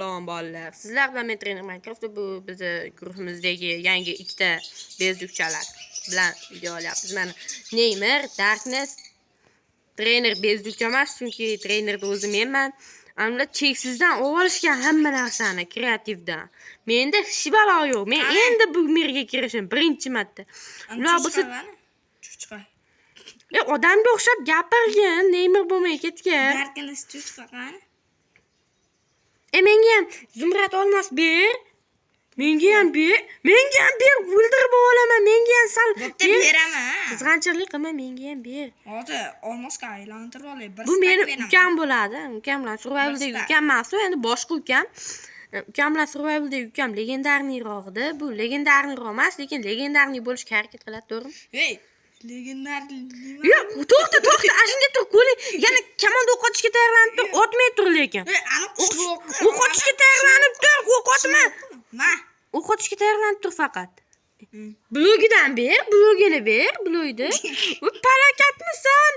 Salom bolalar. Sizlar bilan men trener Minecraft bu bizni guruhimizdagi yangi ikkita bezdukchalar bilan video olyapmiz. Mana Neymar, Darkness trener bezdukcha emas, chunki trenerda o'zim menman. Ana cheksizdan olishgan hamma narsani kreativdan. Menda hech balo yo'q. Men endi bu merga kirishim birinchi marta. Ular bo'lsa chuchqa. Odamga o'xshab gapirgin, Neymar bo'lmay ketgan. Darkness chuchqa qani? Menga ham Zumrad olmas ber. Menga ham ber. O'ldirib olaman. Menga ham sal beraman. Qizg'anchilik qilma, menga ham ber. Hozir olmosga aylantirib olay. Bu meni ukam bo'ladi. Ukam bilan survivaldagi ukam emas, endi boshqa ukam. Ukam bilan survivaldagi ukam legendarniyroqdi. Bu legendarniyroq emas, lekin legendarniy bo'lishga harakat qiladi, to'g'rimi? Hey, legendarniy. Yo'q, to'xta. Ashunga tur, qo'li. Yana kamonda o'q otishga tayyorlanib tur, otmay tur lekin. O'q otishga tayyorlanib tur, o'q otma. Ma. O'q otishga tayyorlanib tur faqat. Blogidan ber, blogini ber, blogida. U palakatmisan?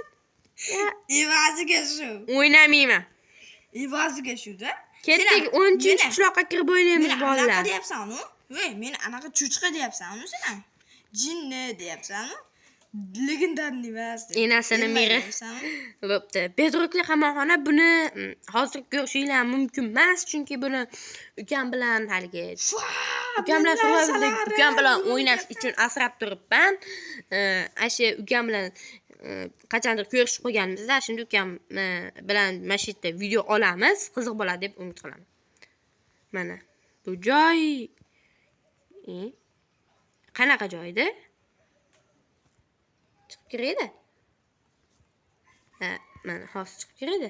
Evaziga shu. O'ynamayman. Evaziga shu-da. Ketdik 10-qishloqqa kirib o'ynaymiz bolalar. Anaqa deyapsan-ku? Voy, men anaqa chuchqa deyapsan-ku sen? Jinni deyapsan-ku? Legendarniy emas. Enasini meri. Bo'pti. Bedrockli qamoqxona buni hozir ko'rishinglar mumkin emas, chunki buni ukam bilan haligi ukam bilan o'ynash uchun asrab turibman. Asha ukam bilan qachondir ko'rishib qo'yganimizda, shunda ukam bilan mana shu yerda video olamiz, qiziq bo'ladi deb umid qilaman. Mana bu joy qanaqa joyda? Chiqib kiradi. Mana hozir chiqib kiradi.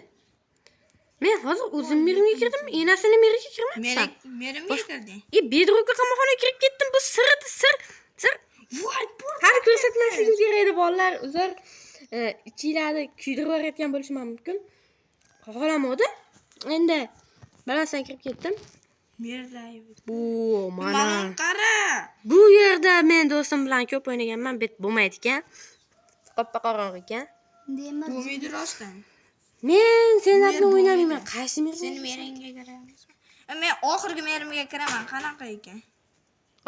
Men hozir o'zim merimga kirdim, enasini meriga kirmayapman. Merimga kirding. Bedrockga qamoqxonaga kirib ketdim. Bu sir. Hali ko'rsatmasligim kerak edi bolalar. Uzr. Ichinglarni kuydirib yuborayotgan bo'lishim mumkin. Xohlamadi. Endi balansan kirib ketdim. Bu mana qara. Bu yerda men do'stim bilan ko'p o'ynaganman, bet bo'lmaydi ekan. Qoppa qorong'i ekan. Bo'lmaydi rostdan. Men senlar bilan o'ynamayman. Qaysi mer? Seni meringga kiramiz. Men oxirgi merimga kiraman. Qanaqa ekan?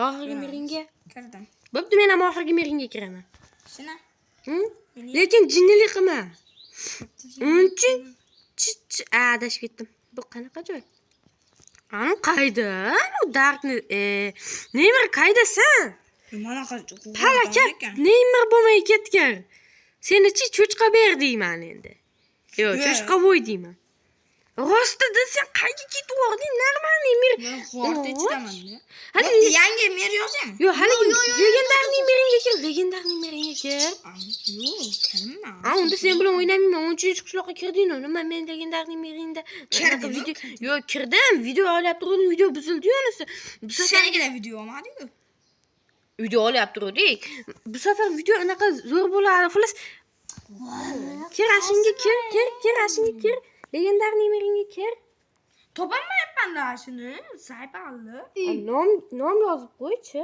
Oxirgi meringga kirdim. Bo'pti, men ham oxirgi meringga kiraman. Shuna? Lekin jinnilik qilma. Unchun adashib ketdim. Bu qanaqa joy? Ana qayda? U Darkness. Neymar qaydasan? Mana Palakat Neymar bo'lmay ketgan. Seni-chi cho'chqa ber deyman endi. Yo'q, cho'chqa voy deyman. Rostida sen qayga ketib yording? Normalniy mer. Xorta ichidaman-da. Hali yangi mer yozing. Yo'q, hali legendarniy meringga kir. Legendarniy meringga kir. Yo'q, kirma. Unda sen bilan o'ynamayman. 10-qishloqqa kirding-ku. Nima men legendarniy meringda video. Yo'q, kirdim. Video olyapti, turdim, video buzildi-yu unisi. Bu senikida video olmadi-ku. Video olyapti turdik. Bu safar video anaqa zo'r bo'ladi. Xullas. Kir, ashunga kir. Legendarniy meringga kir. Topolmayapman-da shuni. Saypaldi. Nom yozib qo'y-chi.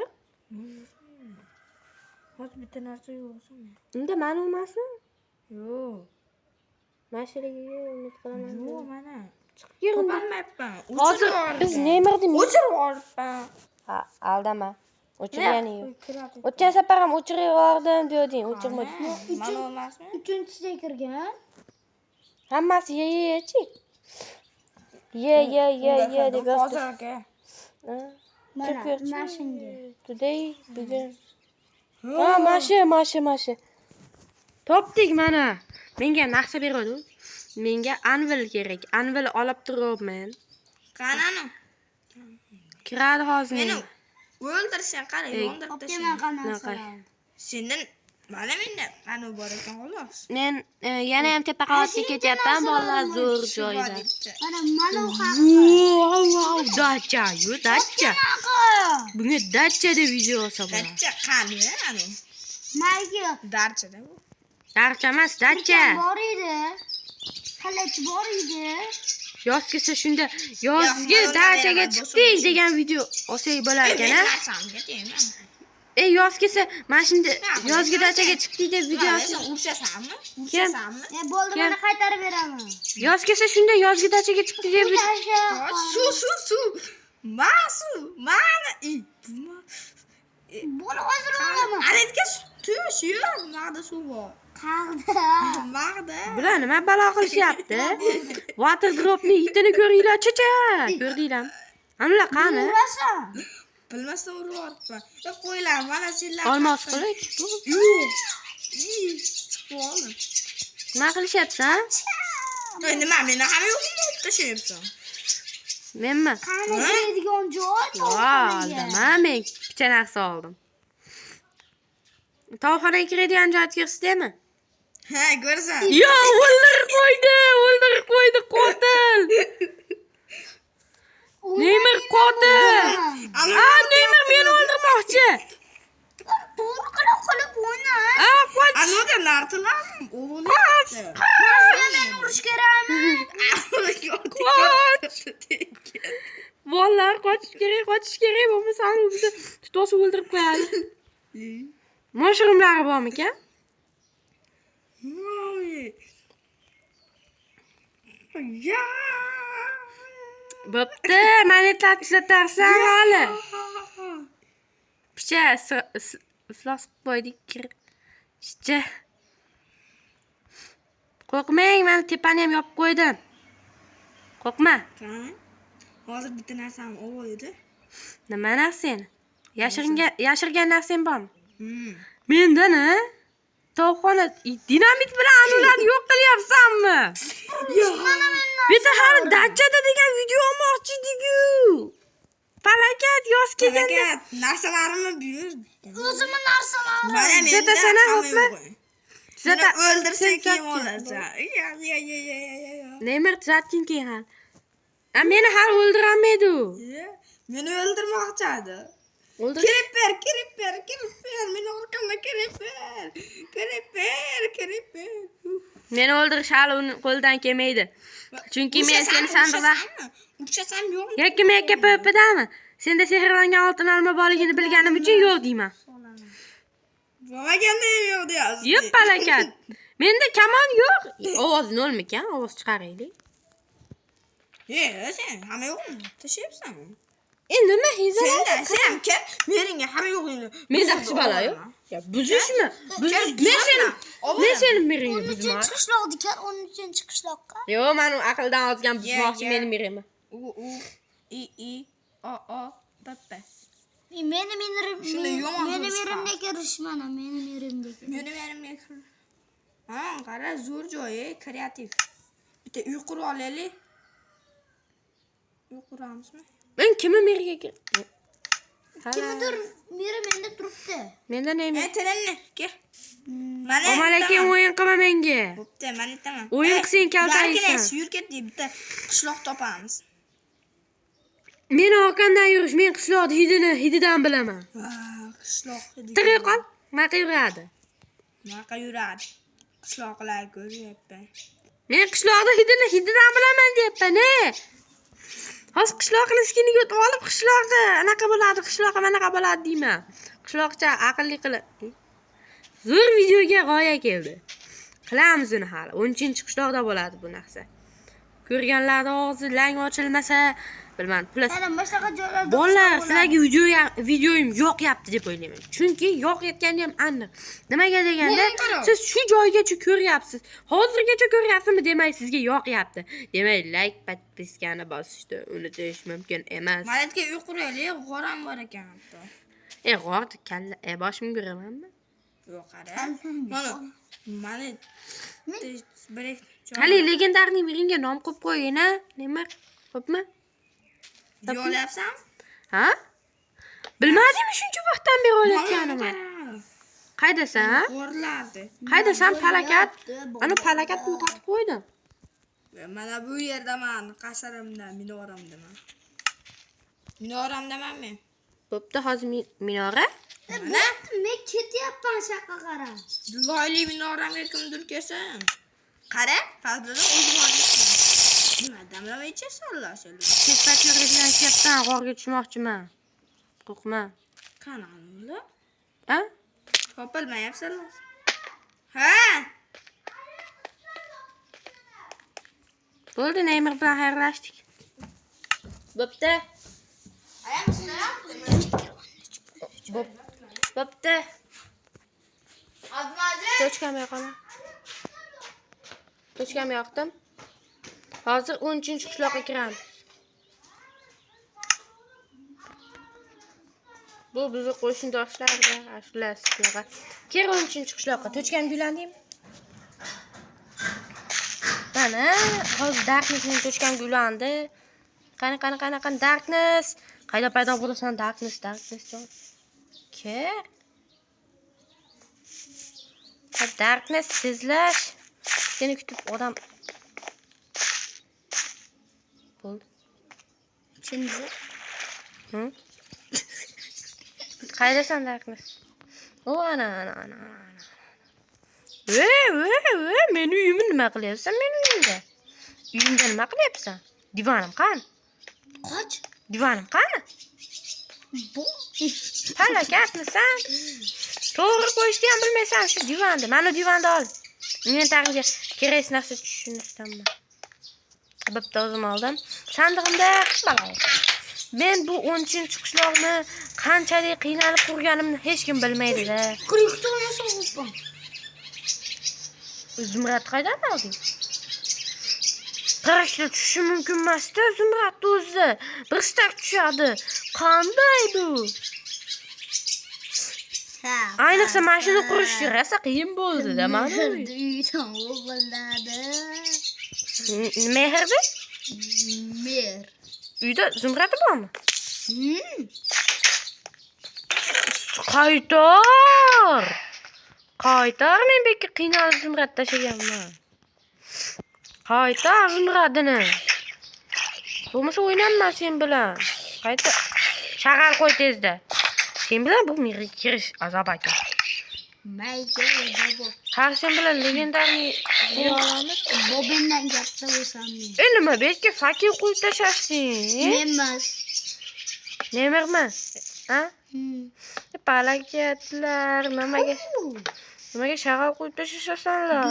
Hozir bitta narsa yo'qmi? Unda ma'ni emasmi? Yo'q. Mashinaga umid qilaman. Yo'q, mana. Chiqib kir. Topolmayapman. Hozir biz Neymarni o'chirib olibman. Ha, aldama. O'chirgani yo'q. O'tgan safar ham o'chirib yubordim diyording, o'chirmading. Mana emasmi? 3-siga kirgan. Hammasi ye-chi. Ye deb hozir aka. Mana mashinga. Today bugun. Ha, mashi. Topdik mana. Menga narsa beradi. Menga anvil kerak. Anvil olib turibman. Qanani? Kiradi hozir. Meni o'ldirsan, qara, yondirib tashlab. Sendan mana menda qani bor ekan xolos. Men yana ham tepa qavatga ketyapman, bolalar zo'r joyda. Mana Wow, dacha. Bunga dacha deb video olsa bo'ladi. Dacha qani, ana. Mayga. Darchada bu. Darcha emas, dacha. Bor edi. Qalach bor edi. Yozgisi shunda yozgi dachaga chiqdik degan video olsak bo'lar ekan-a? yoz kelsa, mana shunda yozgi dachaga chiqdik deb video Sen urshasanmi? Urshasanmi? Bo'ldi, Kel. mana qaytarib beraman. yoz kelsa shunda yozgi dachaga chiqdik deb Suv. Mana Buni hozir olaman. Aletga tush, yo'q, mag'da suv bor. Qag'da. Mag'da. bular nima balo qilishyapti? Water dropni itini ko'ringlar, chacha. Ko'rdinglarmi? Anular qani? Urasan. Bilmasdan urib yuboribman. Qo'ylar, mana senlar. Olmos qilik. Yo'q. Chiqib oldim. Nima qilishyapsan? Nima meni ham yo'qmi tashlayapsan? Menmi? Qani kiradigan joy Oldima, men pichanak oldim. Tog'xonaga kiradigan joy kirsidami? Ha, ko'rsan. Yo, o'ldirib qo'ydi qotil. Neymar qotil. Neymar meni o'ldirmoqchi. To'g'ri qilib o'yna. Qoch. Anoda nartilar o'g'li. Masga meni urish kerakmi? Bolalar qochish kerak, bo'lmasa uni bizni tutosib o'ldirib qo'yadi. Mushrumlari bormikan? Ya. Bo'pti, manetlar tuzatarsan hali. Picha, iflos qilib qo'ydik. Picha. Qo'rqmang, men tepani ham yopib qo'ydim. Qo'rqma. Qani? Hozir bitta narsani oldi. Nima narsani? Yashirgan narsang bormi? Mendan-a? Tog'xona dinamit bilan anularni yo'q qilyapsanmi? Bitta hali dachada degan video olmoqchi edik-ku. Falokat yoz kelganda. Narsalarimni buyur. O'zimni narsalarim. Mana Zata sana hopla. Zata o'ldirsang keyin olasan. Ya. Neymar tuzatgin keyin hali. Meni hali o'ldirolmaydi. Meni o'ldirmoqchi edi. O'ldir. Kirib ber. Meni orqamda kirib ber. Meni o'ldirish hali uni qo'ldan kelmaydi. Chunki men seni sandiqdan ursasam yo'qmi? yakka pöpidami? Senda sehrlangan oltin olma borligini bilganim uchun yo'q deyman. Bo'lmaganda ham yo'q deyapsiz. Yo'q falokat. Menda kamon yo'q. Ovoz nolmikan? Ovoz chiqaraylik. Sen hamma yo'qmi? Tashlayapsan. Endi nima hezar? Sen kel, menga hamma yo'qingni. Menda yaxshi balo yo'q. Ya buzishmi? Men seni miringni buzma. Chiqishloqni kar, onun uchun chiqishloqqa. Yo'q, men aqldan ozgan buzmoqchi meni mirimi. O Papa. Meni mirimga kirish mana, meni mirimga. Meni yerimga kir. Ha, qara zo'r joy, kreativ. Bitta uy qurib olaylik. Uy quramizmi? Men kimni miriga kir? Kimdir miri menda turibdi. Menda nima? Tilanni, kel. Mana Omalaki o'yin qilma menga. bo'pti, mana aytaman. O'yin qilsang kaltaysan. Yur ketdi, bitta qishloq topamiz. Meni orqamdan yurish, men qishloqni hididan bilaman. Qishloq hidi. Tirik qol, maqa yuradi. Naqa yuradi. Qishloqlar ko'ryapman. Men qishloqni hididan bilaman deyapman, Hozir qishloqni skiniga o'tib olib, qishloqni anaqa bo'ladi, qishloqqa manaqa bo'ladi deyman. Qishloqcha aqlli qilib. Zo'r videoga g'oya keldi. Qilamiz uni hali. 10-qishloqda bo'ladi bu narsa. Ko'rganlarning og'zi lang ochilmasa, bilmadim, pullas. Mana boshqa joylarda. Bolalar, sizlarga videoyim yo'qyapti deb o'ylayman. Chunki yo'qayotgani ham aniq. Nimaga deganda, siz shu joygacha ko'ryapsiz. Hozirgacha ko'ryapsizmi, demak sizga yo'qyapti. Demak, like, podpiskani bosishni unutish mumkin emas. Malatga uy quraylik, g'oram bor ekan hatto. G'orni kalla, boshimga ko'ramanmi? Yo'q, qara. Mana Qali legendarniy miringga nom qo'yib qo'ying-a, nima? Xo'pmi? Yo'layapsan? Ha? Bilmadingmi shuncha vaqtdan beri o'ylayotganimni? Qaydasan? Qo'rlardi. Qaydasan falokat? Ana falokatni yo'qotib qo'ydim. Mana bu yerdaman, qasrimda, minoramdaman. Minoramdaman men. Bo'pti, hozir minora. Mana Men ketyapman shaqqa qara. loyli minoramga kimdir kelsin. Qara, fazladan o'zim olishman. Nima damlama ichasanlar senlar? Ketpatga yurgan ketdan g'orga tushmoqchiman. Qo'rqma. Qanaqalar? Ha? Topilmayapsanlar. Ha? Bo'ldi, Neymar bilan xayrlashdik. Bo'pti. Bo'pti. Tochkam yoqaman. Tochkam yoqdim. Hozir 13-qishloqqa kiramiz. Bu bizni qo'shnidoshlarga, shular sizlarga. Kir 13-qishloqqa. Tochkam guylandingmi? Mana, hozir Darknessning tochkam guylandi. Qani Darkness. Qayda paydo bo'lasan Darkness jon. Ke? Darkness sizlash. Seni kutib odam bo'ldi. Kimzi? Hı? Qaydasan Darkness? O ana. Meni uyimni nima qilyapsan meni uyimda? Uyimda nima qilyapsan? Divonim qani? Qoch. Divonim qani? Bu. Halakatmisan? To'g'ri qo'yishni ham bilmaysan shu divanda. Mana divanda ol. Inventariga kerak narsa tushunishdanman. Bo'pti, o'zim oldim. Sandig'imda qismalay. Men bu 13-qishloqni qanchalik qiynalib qurganimni hech kim bilmaydi-da. Qirqta olmasa o'pam. Zumrad qaydan olding? Qarashga tushishi mumkin emas-da, Zumradni o'zi. Bir stak tushadi. Qanday bu? Ayniqsa mashina qurishga rosa qiyin bo'ldi-da, mana. Uydan o'g'illadi. Mehrda? Mer. Uyda Zumrad bormi? Qaytar, men bekka qiynalib Zumrad tashaganman. Qaytar Zumradini. Bo'lmasa o'ynayman sen bilan. Qaytar. Shag'al qo'y tezda. Sen bilan bu mega kirish azob ekan. Mayga bobo. Qarshim bilan legendarniy olamiz. Bobimdan katta bo'lsam men. Nima bekka fakir qo'yib tashding? Emas. Nemirmi? Ha? Palakatlar, nimaga shag'al qo'yib tashasanlar?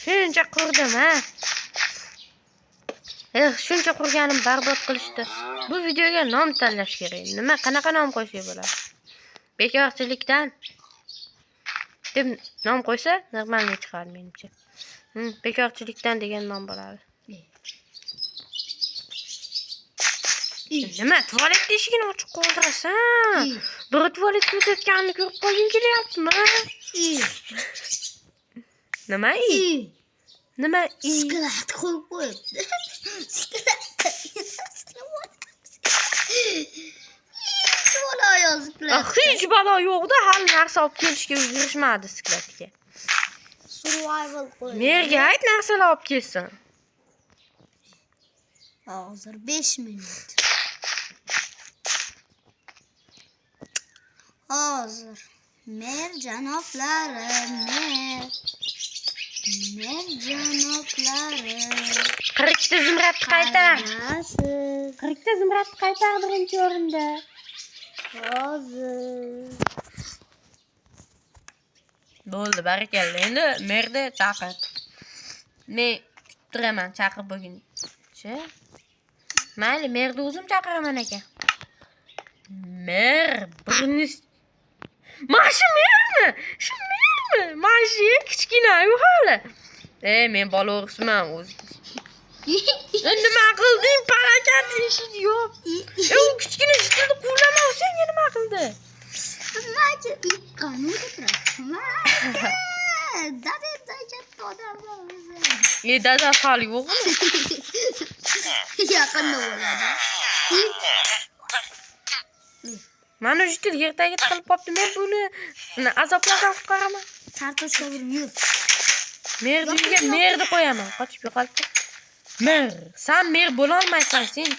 Shuncha qurdim, ha? Shuncha qurganim barbod qilishdi. Bu videoga nom tanlash kerak. Nima, qanaqa nom qo'yishga bo'ladi? Bekorchilikdan deb nom qo'ysa, normalniy chiqadi menimcha. Bekorchilikdan degan nom bo'ladi. Nima, tualet eshigini ochiq qoldirasan? Bir tualetga o'tayotganini ko'rib qolging kelyaptimi? Nima? Nima? Sklat qo'yib qo'yibdi. Hech balo yo'q-da, hali narsa olib kelishga yurishmadi sklatga. Survival qo'y. Merga ayt narsalar olib kelsin. Hozir 5 minut. Hozir mer janoblari, mer janoblari. 40 ta Zumradni qaytar. 40 ta Zumradni qaytar birinchi o'rinda. Hozir. Bo'ldi, barakalla. Endi merda chaqir. Men kutiraman chaqirib bo'lguncha. Mayli, merda o'zim chaqiraman aka. Mer, biringiz Mashi mermi? Shu mermi? Mashi kichkina-yu hali. Men bola o'g'isiman o'zi. Nima qilding? Palakat eshik yo'q. U kichkina shikilni quvlama, senga nima qildi? Machi qanun turibdi. Dadada katta odam o'zi. Dada hali yo'qmi? Yaqinda bo'ladi. Mana shu yerdaga tiqilib qolibdi. Men buni azoblardan qutqaraman. Kartoshka bir yur. Merdiga merdi qo'yaman. Qochib yo'qolibdi. Mer, sen mer bo'la olmaysan sen.